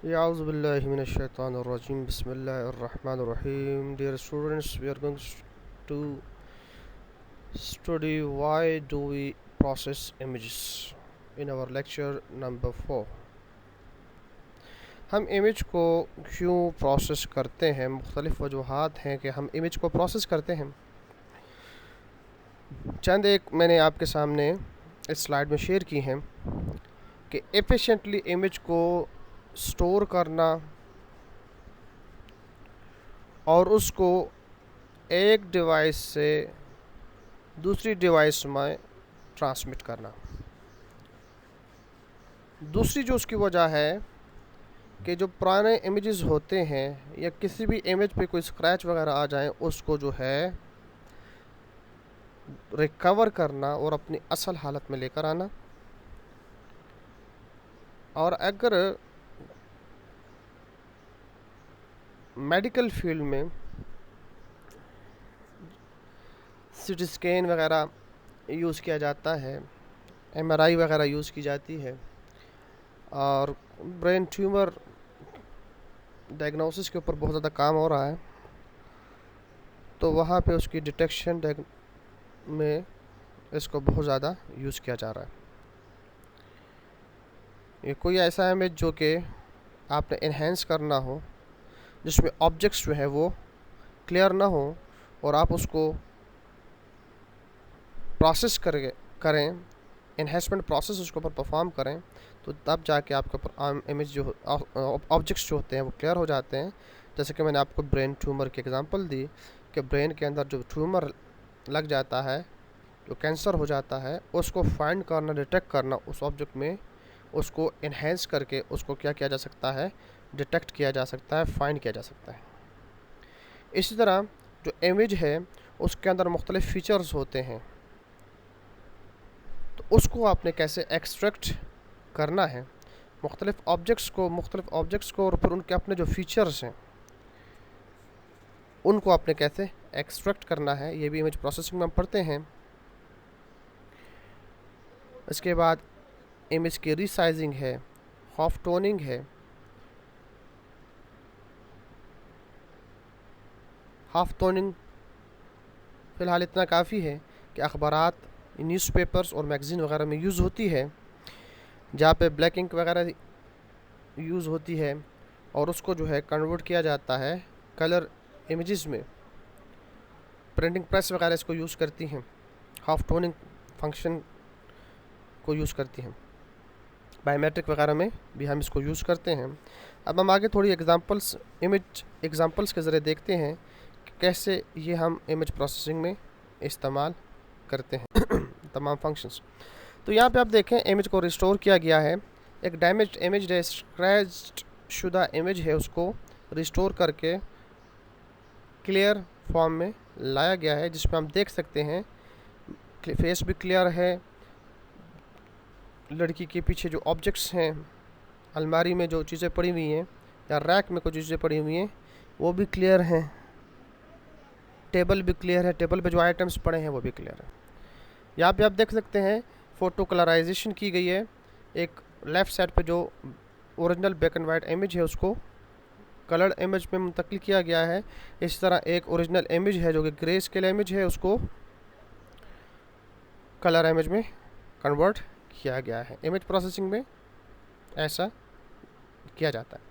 Ya'uzubillahiminash-shaytanir-rajim. Bismillahir-rahmanir-rahim. Dear students, we are going to study why do we process images in our lecture number 4. हम image को क्यों process करते हैं, मुख्तलिफ़ वजूहात हैं कि हम इमेज को प्रोसेस करते हैं। चंद एक मैंने आपके सामने इस स्लाइड में शेयर की हैं कि एफिशिएंटली इमेज को स्टोर करना और उसको एक डिवाइस से दूसरी डिवाइस में ट्रांसमिट करना। दूसरी जो उसकी वजह है कि जो पुराने इमेजेस होते हैं या किसी भी इमेज पे कोई स्क्रैच वगैरह आ जाए उसको जो है रिकवर करना और अपनी असल हालत में लेकर आना। और अगर मेडिकल फील्ड में सीटी स्कैन वगैरह यूज़ किया जाता है, एमआरआई वगैरह यूज़ की जाती है और ब्रेन ट्यूमर डायग्नोसिस के ऊपर बहुत ज़्यादा काम हो रहा है, तो वहाँ पे उसकी डिटेक्शन में इसको बहुत ज़्यादा यूज़ किया जा रहा है। ये कोई ऐसा इमेज जो कि आपने इन्हेंस करना हो, जिसमें ऑब्जेक्ट्स जो है वो क्लियर ना हो और आप उसको प्रोसेस करें, इन्हेंसमेंट प्रोसेस उसके ऊपर परफॉर्म करें, तो तब जाके आपके ऊपर इमेज जो ऑब्जेक्ट्स जो होते हैं वो क्लियर हो जाते हैं। जैसे कि मैंने आपको ब्रेन ट्यूमर की एग्जांपल दी कि ब्रेन के अंदर जो ट्यूमर लग जाता है, जो कैंसर हो जाता है, उसको फाइंड करना, डिटेक्ट करना, उस ऑब्जेक्ट में उसको इन्हेंस करके उसको क्या किया जा सकता है, डिटेक्ट किया जा सकता है, फाइंड किया जा सकता है। इसी तरह जो इमेज है उसके अंदर मुख्तलिफ़ फ़ीचर्स होते हैं, तो उसको आपने कैसे एक्सट्रैक्ट करना है, मुख्तलिफ़ ऑब्जेक्ट्स को और फिर उनके अपने जो फ़ीचर्स हैं उनको आपने कैसे एक्सट्रैक्ट करना है, ये भी इमेज प्रोसेसिंग में हम पढ़ते हैं। इसके बाद इमेज की रीसाइजिंग है, हाफ टोनिंग है। हाफ टोनिंग फ़िलहाल इतना काफ़ी है कि अखबारात, न्यूज़पेपर्स और मैगज़ीन वगैरह में यूज़ होती है, जहाँ पे ब्लैक इंक वगैरह यूज़ होती है और उसको जो है कन्वर्ट किया जाता है कलर इमेजेस में। प्रिंटिंग प्रेस वगैरह इसको यूज़ करती हैं, हाफ टोनिंग फंक्शन को यूज़ करती हैं। बायोमेट्रिक वगैरह में भी हम इसको यूज़ करते हैं। अब हम आगे थोड़ी इमेज एग्जांपल्स के ज़रिए देखते हैं कि कैसे ये हम इमेज प्रोसेसिंग में इस्तेमाल करते हैं तमाम फंक्शंस। तो यहाँ पे आप देखें, इमेज को रिस्टोर किया गया है। एक डैमेज्ड इमेज है, स्क्रैच्ड शुदा इमेज है, उसको रिस्टोर करके क्लियर फॉर्म में लाया गया है, जिसमें हम देख सकते हैं फेस भी क्लियर है, लड़की के पीछे जो ऑब्जेक्ट्स हैं, अलमारी में जो चीज़ें पड़ी हुई हैं या रैक में कुछ चीज़ें पड़ी हुई हैं वो भी क्लियर हैं, टेबल भी क्लियर है, टेबल पे जो आइटम्स पड़े हैं वो भी क्लियर है। यहाँ पे आप देख सकते हैं फ़ोटो कलराइजेशन की गई है। एक लेफ़्ट साइड पे जो original black and white image है उसको कलर्ड इमेज में मुंतकिल किया गया है। इस तरह एक ओरिजिनल इमेज है जो कि ग्रे स्केल इमेज है, उसको कलर इमेज में कन्वर्ट किया गया है। इमेज प्रोसेसिंग में ऐसा किया जाता है।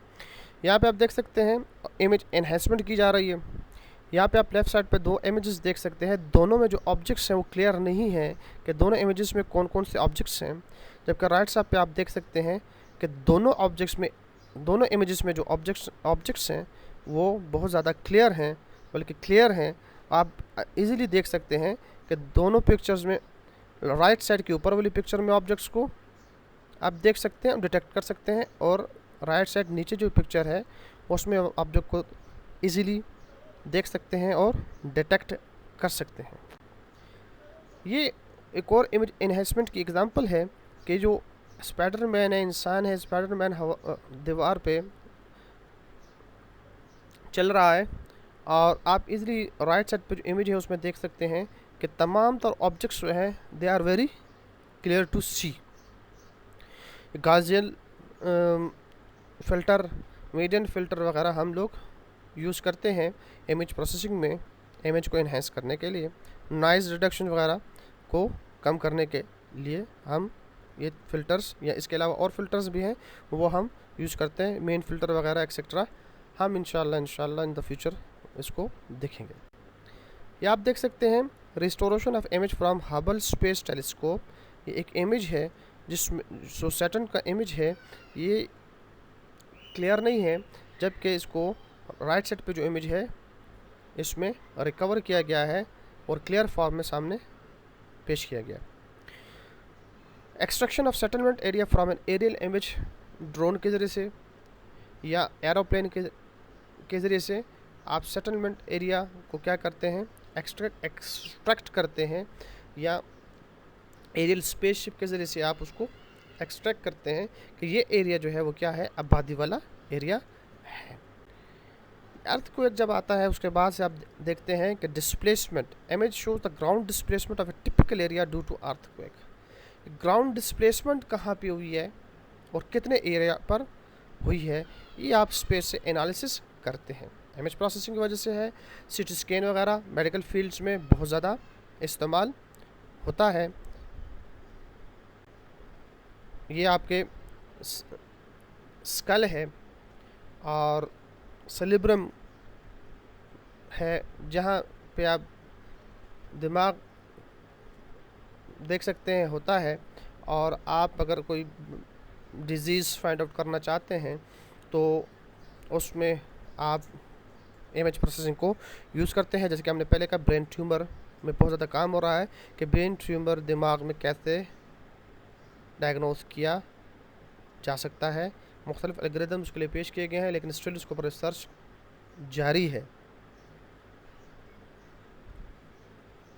यहाँ पे आप देख सकते हैं इमेज एनहेंसमेंट की जा रही है। यहाँ पे आप लेफ़्ट साइड पे दो इमेजेस देख सकते हैं, दोनों में जो ऑब्जेक्ट्स हैं वो क्लियर नहीं है कि दोनों इमेजेस में कौन कौन से ऑब्जेक्ट्स हैं। जबकि राइट साइड पे आप देख सकते हैं कि दोनों इमेजेस में जो ऑब्जेक्ट्स हैं वो बहुत ज़्यादा क्लियर हैं, बल्कि क्लियर हैं। आप इजीली देख सकते हैं कि दोनों पिक्चर्स में राइट साइड के ऊपर वाली पिक्चर में ऑब्जेक्ट्स को आप देख सकते हैं, डिटेक्ट कर सकते हैं, और राइट साइड नीचे जो पिक्चर है उसमें ऑब्जेक्ट को इजीली देख सकते हैं और डिटेक्ट कर सकते हैं। ये एक और इमेज एनहेंसमेंट की एग्जांपल है कि जो स्पाइडरमैन है, इंसान है, स्पाइडरमैन दीवार पे चल रहा है और आप इजीली राइट साइड पे जो इमेज है उसमें देख सकते हैं कि तमाम तर ऑब्जेक्ट्स जो हैं they are very clear to see. Gaussian filter, median filter वगैरह हम लोग यूज़ करते हैं इमेज प्रोसेसिंग में, इमेज को इन्हेंस करने के लिए, नॉइज़ रिडक्शन वगैरह को कम करने के लिए हम ये फ़िल्टर्स, या इसके अलावा और फ़िल्टर्स भी हैं वो हम यूज़ करते हैं, मेन फ़िल्टर वगैरह एक्सेट्रा। हम इंशाल्लाह इन द फ्यूचर इसको देखेंगे। ये आप देख सकते हैं restoration of image from Hubble space telescope. ये एक इमेज है जिसमें जो सैटर्न का इमेज है ये क्लियर नहीं है, जबकि इसको राइट साइड पे जो इमेज है इसमें रिकवर किया गया है और क्लियर फॉर्म में सामने पेश किया गया। Extraction of settlement area from an aerial image, drone के ज़रिए से या एरोप्लेन के ज़रिए से आप सेटलमेंट एरिया को क्या करते हैं, एक्सट्रैक्ट करते हैं, या एरियल स्पेसशिप के ज़रिए से आप उसको एक्सट्रैक्ट करते हैं कि ये एरिया जो है वो क्या है, आबादी वाला एरिया है। अर्थक्वेक जब आता है उसके बाद से आप देखते हैं कि displacement, image shows the ground displacement of a typical area due to earthquake. Ground displacement कहाँ पे हुई है और कितने एरिया पर हुई है, ये आप स्पेस से एनालिसिस करते हैं। इमेज प्रोसेसिंग की वजह से है, सीटी स्कैन वगैरह मेडिकल फील्ड्स में बहुत ज़्यादा इस्तेमाल होता है। ये आपके स्कल है और सेलिब्रम है, जहाँ पे आप दिमाग देख सकते हैं होता है, और आप अगर कोई डिज़ीज़ फाइंड आउट करना चाहते हैं तो उसमें आप इमेज प्रोसेसिंग को यूज़ करते हैं। जैसे कि हमने पहले कहा ब्रेन ट्यूमर में बहुत ज़्यादा काम हो रहा है कि ब्रेन ट्यूमर दिमाग में कैसे डायग्नोस किया जा सकता है। मुख्तलिफ एल्गोरिदम उसके लिए पेश किए गए हैं, लेकिन स्टिल उसके ऊपर रिसर्च जारी है।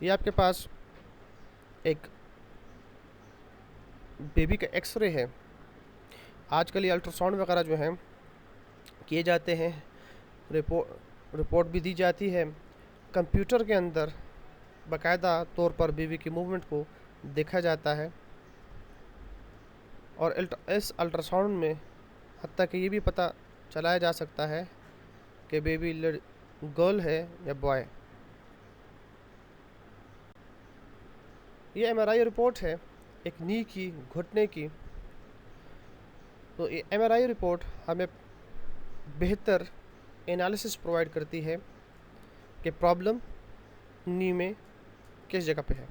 ये आपके पास एक बेबी का एक्सरे है। आजकल ये अल्ट्रासाउंड वगैरह जो हैं किए जाते हैं, रिपोर्ट भी दी जाती है। कंप्यूटर के अंदर बाकायदा तौर पर बेबी की मूवमेंट को देखा जाता है, और इस अल्ट्रासाउंड में हत्ता कि ये भी पता चलाया जा सकता है कि बेबी गर्ल है या बॉय। ये एमआरआई रिपोर्ट है एक नी की, घुटने की। तो ये एमआरआई रिपोर्ट हमें बेहतर एनालिसिस प्रोवाइड करती है कि प्रॉब्लम नी में किस जगह पे है।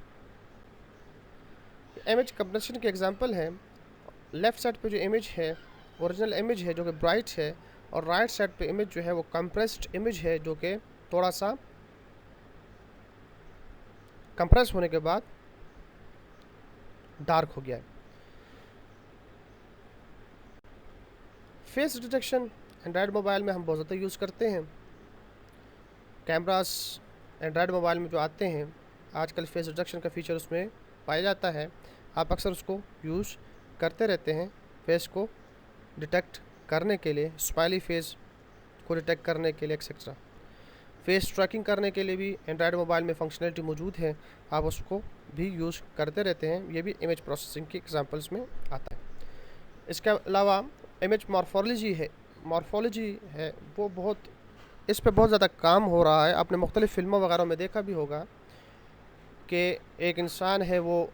इमेज कंप्रेशन के एग्जांपल है। लेफ़्ट साइड पे जो इमेज है ओरिजिनल इमेज है जो कि ब्राइट है, और राइट साइड पे इमेज जो है वो कंप्रेस्ड इमेज है जो कि थोड़ा सा कंप्रेस होने के बाद डार्क हो गया है। फेस डिटेक्शन एंड्रॉयड मोबाइल में हम बहुत ज़्यादा यूज़ करते हैं। कैमरास एंड्रॉयड मोबाइल में जो आते हैं आजकल फेस डिटेक्शन का फीचर उसमें पाया जाता है। आप अक्सर उसको यूज़ करते रहते हैं फेस को डिटेक्ट करने के लिए, स्माइली फेस को डिटेक्ट करने के लिए एक्सेट्रा। फेस ट्रैकिंग करने के लिए भी एंड्रॉयड मोबाइल में फंक्शनलिटी मौजूद है, आप उसको भी यूज़ करते रहते हैं। ये भी इमेज प्रोसेसिंग के एग्जांपल्स में आता है। इसके अलावा इमेज मॉर्फोलॉजी है वो बहुत, इस पे बहुत ज़्यादा काम हो रहा है। आपने मुख्तलिफ़ फिल्मों वगैरह में देखा भी होगा कि एक इंसान है वो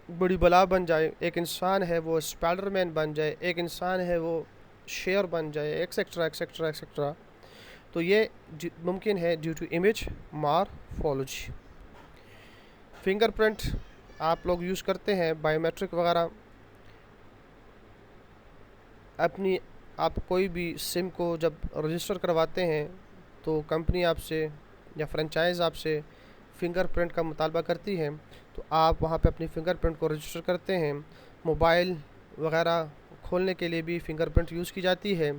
बड़ी बला बन जाए, एक इंसान है वो स्पाइडरमैन बन जाए, एक इंसान है वो शेर बन जाए, एक्सेट्रा एक्सेट्रा एक्सेट्रा। तो ये मुमकिन है due to image morphology. Fingerprint आप लोग यूज़ करते हैं, बायोमेट्रिक वगैरह। आप कोई भी सिम को जब रजिस्टर करवाते हैं तो कंपनी आपसे या फ्रेंचाइज़ आपसे फ़िंगरप्रिंट का मुतालबा करती है, तो आप वहाँ पे अपनी फ़िंगरप्रिंट को रजिस्टर करते हैं। मोबाइल वगैरह खोलने के लिए भी फ़िंगरप्रिंट यूज़ की जाती है।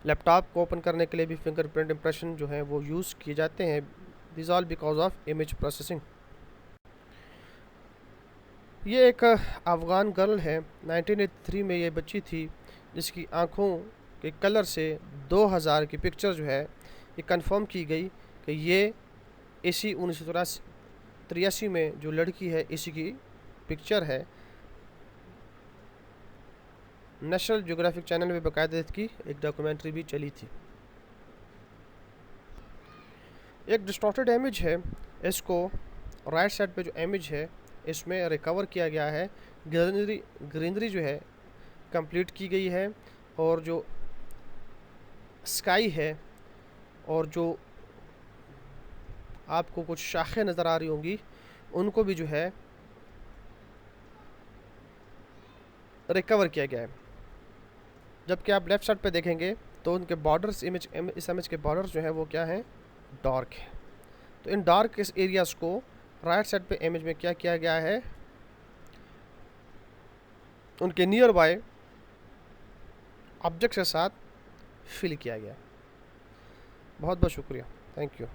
लैपटॉप को ओपन करने के लिए भी फ़िंगरप्रिंट इंप्रेशन जो है वो यूज़ किए जाते हैं। This all because of image processing. ये एक अफ़गान गर्ल है, 1983 में ये बच्ची थी, जिसकी आँखों के कलर से 2000 की पिक्चर जो है ये कंफर्म की गई कि ये इसी 1983 में जो लड़की है इसी की पिक्चर है। नेशनल ज्योग्राफिक चैनल में बाकायदा इसकी एक डॉक्यूमेंट्री भी चली थी। एक डिस्टॉर्टेड इमेज है, इसको राइट साइड पे जो इमेज है इसमें रिकवर किया गया है, ग्रीनरी जो है कंप्लीट की गई है, और जो स्काई है और जो आपको कुछ शाखें नज़र आ रही होंगी उनको भी जो है रिकवर किया गया है। जबकि आप लेफ़्ट साइड पे देखेंगे तो उनके बॉर्डर्स इस इमेज के बॉर्डर्स जो हैं वो क्या हैं, डार्क है। तो इन डार्क इस एरियाज़ को राइट साइड पे इमेज में क्या किया गया है, उनके नियर बाय ऑब्जेक्ट्स के साथ फिल किया गया। बहुत बहुत शुक्रिया, थैंक यू।